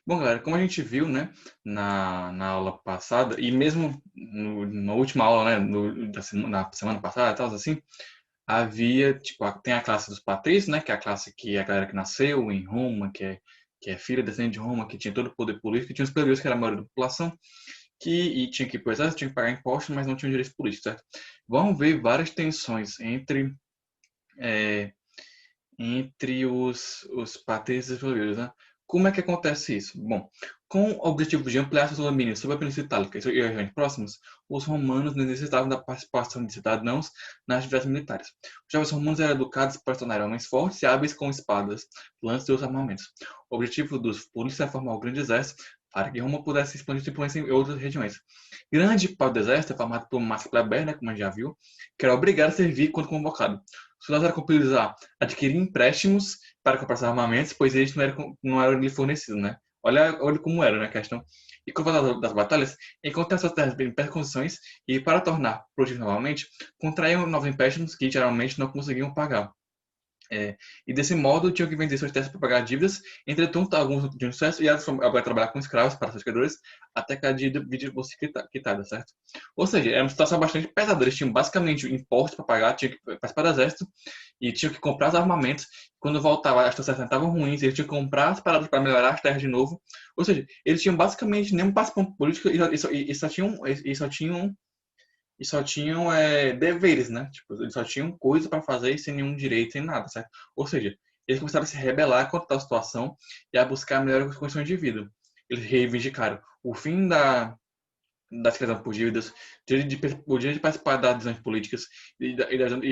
Bom, galera, como a gente viu, né, na aula passada, e mesmo na última aula, né, na semana passada, tal, assim, havia, tipo, tem a classe dos patrícios, né, que é a classe que é a galera que nasceu em Roma, que é filha, descendente de Roma, que tinha todo o poder político, e tinha os plebeus, que era a maioria da população, e tinha que ir pro exército, tinha que pagar impostos, mas não tinha direitos políticos, certo? Vamos ver várias tensões é, entre os patrícios e os plebeus, né? Como é que acontece isso? Bom, com o objetivo de ampliar seus domínios sobre a Península Itálica e regiões próximas, os romanos necessitavam da participação de cidadãos nas atividades militares. Os jovens romanos eram educados para se tornarem homens fortes e hábeis com espadas, lanças e outros armamentos. O objetivo dos polícias era formar um grande exército para que Roma pudesse expandir sua influência em outras regiões. Grande parte do exército é formado por massa plebeia, né, como a gente já viu, que era obrigado a servir quando convocado. Os soldados eram compelidos a adquirir empréstimos para comprar seus armamentos, pois eles não eram lhe fornecidos, né? Olha como era, né, a questão. E com o avanço das batalhas, encontrar suas terras em perto condições e, para tornar produtivos novamente, contraíam novos empréstimos que geralmente não conseguiam pagar. E desse modo tinham que vender suas terras para pagar dívidas. Entretanto, alguns tinham sucesso e elas foram agora trabalhar com escravos para seus criadores até que a dívida fosse quitada, certo? Ou seja, era uma situação bastante pesada. Eles tinham basicamente impostos para pagar, tinham que participar do exército e tinham que comprar os armamentos. Quando voltava, as situações estavam ruins, eles tinham que comprar as paradas para melhorar as terras de novo. Ou seja, eles tinham basicamente nenhum participação político e só tinham deveres, né? Tipo, eles só tinham coisa para fazer sem nenhum direito, sem nada, certo? Ou seja, eles começaram a se rebelar contra a situação e a buscar melhores condições de vida. Eles reivindicaram o fim da escravidão por dívidas, o direito de participar das decisões políticas e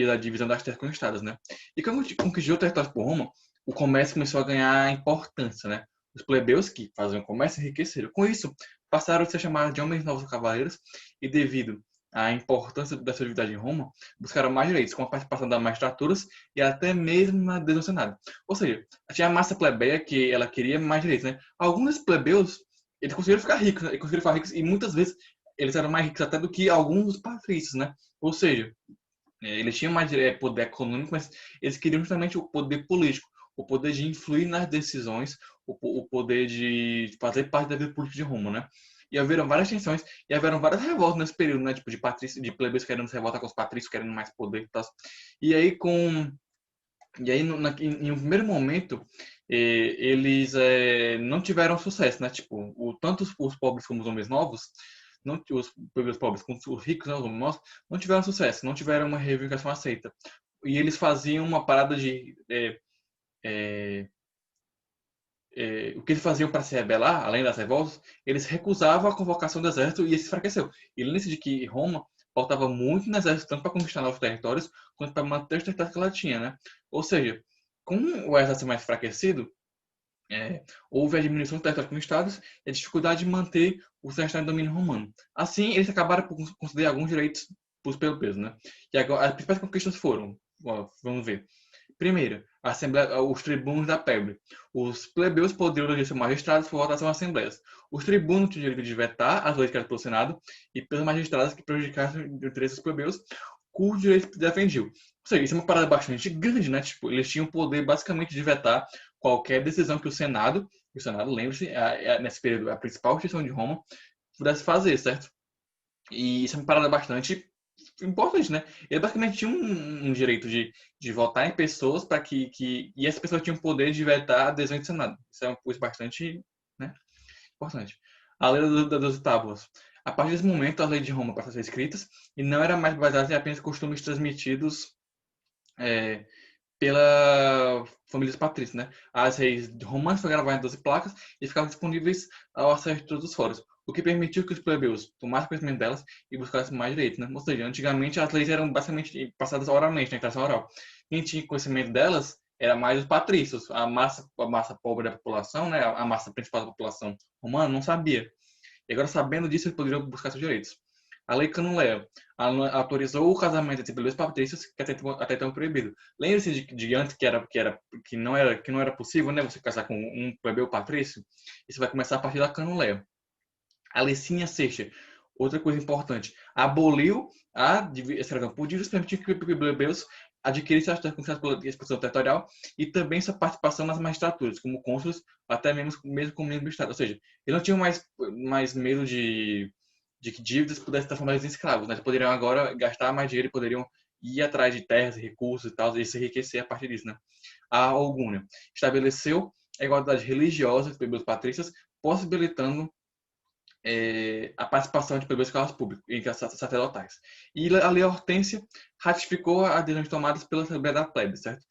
da divisão das terras conquistadas, né? E como conquistou territórios por Roma, o comércio começou a ganhar importância, né? Os plebeus que faziam comércio enriqueceram. Com isso, passaram a ser chamados de homens novos cavaleiros e, devido à importância da sua atividade em Roma, buscaram mais direitos, como a participação das magistraturas e até mesmo na decisão do Senado. Ou seja, tinha a massa plebeia que ela queria mais direitos, né? Alguns plebeus eles conseguiram ficar ricos, né? E conseguiram ficar ricos e muitas vezes eles eram mais ricos até do que alguns dos patrícios, né? Ou seja, eles tinham mais poder econômico, mas eles queriam justamente o poder político, o poder de influir nas decisões, o poder de fazer parte da vida política de Roma, né? E haveram várias tensões e haveram várias revoltas nesse período, né? Tipo, de patrícios, de plebeus querendo se revoltar com os patrícios, querendo mais poder e tal. E aí, em um primeiro momento, eles não tiveram sucesso, né? Tipo, tanto os pobres como os homens novos, não, os pobres como os ricos, né, os homens novos, não tiveram sucesso, não tiveram uma reivindicação aceita. E eles faziam uma parada de é, o que eles faziam para se rebelar, além das revoltas, eles recusavam a convocação do exército e isso enfraqueceu. E lembre-se de que Roma faltava muito no exército, tanto para conquistar novos territórios, quanto para manter os territórios que ela tinha, né? Ou seja, com o exército mais enfraquecido, houve a diminuição dos territórios conquistados e a dificuldade de manter o território em domínio romano. Assim, eles acabaram por conceder alguns direitos pelo peso, né? E agora, as principais conquistas foram, ó, vamos ver. Primeiro, os tribunos da plebe. Os plebeus poderiam eleger magistrados por votação às assembleias. Os tribunos tinham o direito de vetar as leis criadas pelo Senado e pelos magistrados que prejudicassem os direitos dos plebeus, cujo direito defendiam. Ou seja, isso é uma parada bastante grande, né? Tipo, eles tinham o poder basicamente de vetar qualquer decisão que o Senado, lembre-se, nesse período, a principal instituição de Roma, pudesse fazer, certo? E isso é uma parada bastante importante, né? Ele basicamente tinha um direito de votar em pessoas para e essa pessoa tinha o poder de vetar a adesão do Senado. Isso é uma coisa bastante, né, importante. A lei das tábuas. A partir desse momento, as leis de Roma passaram a ser escritas e não era mais baseadas em apenas costumes transmitidos é, pela família patrícia, né? As reis romanas foram gravadas em 12 placas e ficavam disponíveis ao acesso de todos os fóruns, o que permitiu que os plebeus tomassem conhecimento delas e buscassem mais direitos, né? Ou seja, antigamente as leis eram basicamente passadas oralmente, na tradição oral. Quem tinha conhecimento delas era mais os patrícios, a massa pobre da população, né? A massa principal da população romana não sabia. E agora, sabendo disso, eles poderiam buscar seus direitos. A Lei Canulea autorizou o casamento entre plebeus patrícios, que até então proibido. Lembre-se de antes que não era possível, né, você casar com um plebeu patrício. Isso vai começar a partir da Canulea. A Licinha Sexta, outra coisa importante, aboliu a escravidão por dívidas, permitindo que plebeus adquirir essa conquista pela expansão territorial e também sua participação nas magistraturas, como cônsules, até mesmo como membro do Estado. Ou seja, eles não tinham mais medo de que dívidas pudessem transformar eles em escravos. Né? Eles poderiam agora gastar mais dinheiro e poderiam ir atrás de terras, recursos e tal, e se enriquecer a partir disso. Né? A Augúnia estabeleceu a igualdade religiosa entre plebeus patrícios, possibilitando a participação de plebeus em cargos públicos, em sacerdotais. E a Lei Hortência ratificou as decisões tomadas pela Assembleia da Plebe, certo?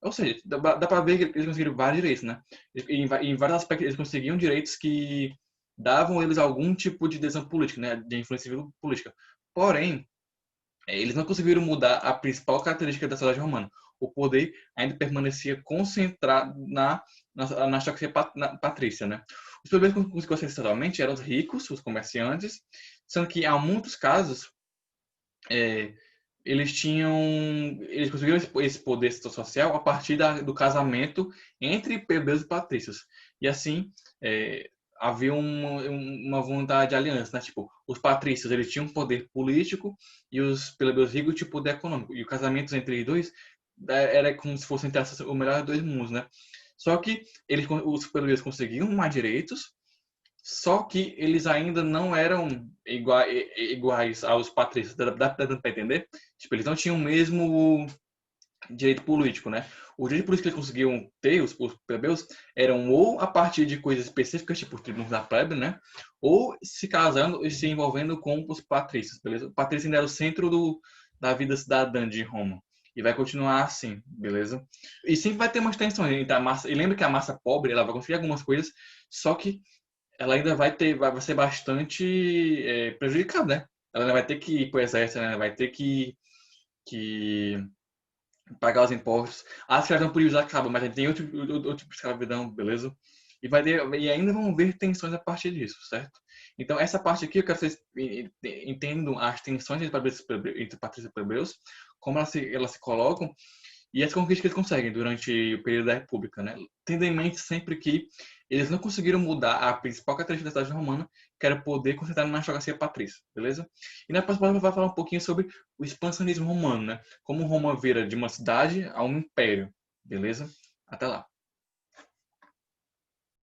Ou seja, dá para ver que eles conseguiram vários direitos, né? Em vários aspectos, eles conseguiam direitos que davam eles algum tipo de decisão política, né? De influência política. Porém, eles não conseguiram mudar a principal característica da sociedade romana. O poder ainda permanecia concentrado na aristocracia patrícia, né? Os plebeus que conseguiram ser totalmente eram os ricos, os comerciantes, sendo que, há muitos casos, eles conseguiram esse poder social a partir do casamento entre plebeus e patrícios. E assim, havia uma vontade de aliança, né? Tipo, os patrícios, eles tinham poder político e os plebeus ricos tinham poder econômico. E o casamento entre os dois era como se fosse o melhor dos dois mundos, né? Só que os plebeus conseguiam mais direitos, só que eles ainda não eram iguais aos patrícios. Dá para entender? Tipo, eles não tinham o mesmo direito político, né? O direito político que eles conseguiam ter, os plebeus, eram ou a partir de coisas específicas, tipo os tribunos da plebe, né? Ou se casando e se envolvendo com os patrícios, beleza? O patrício ainda era o centro da vida cidadã de Roma. E vai continuar assim, beleza? E sempre vai ter umas tensões entre a massa. E lembra que a massa pobre, ela vai conseguir algumas coisas, só que ela ainda vai ser bastante prejudicada, né? Ela ainda vai ter que ir pro exército, né? Vai ter que pagar os impostos. A escravidão por isso acaba, mas tem outro tipo de escravidão, beleza? E ainda vão ver tensões a partir disso, certo? Então, essa parte aqui eu quero que vocês entendam as tensões entre patrícios e plebeus, como elas se colocam e as conquistas que eles conseguem durante o período da República, né? Tendo em mente sempre que eles não conseguiram mudar a principal característica da cidade romana, que era o poder concentrado na aristocracia patrícia, beleza? E na próxima vai falar um pouquinho sobre o expansionismo romano, né? Como Roma vira de uma cidade a um império, beleza? Até lá.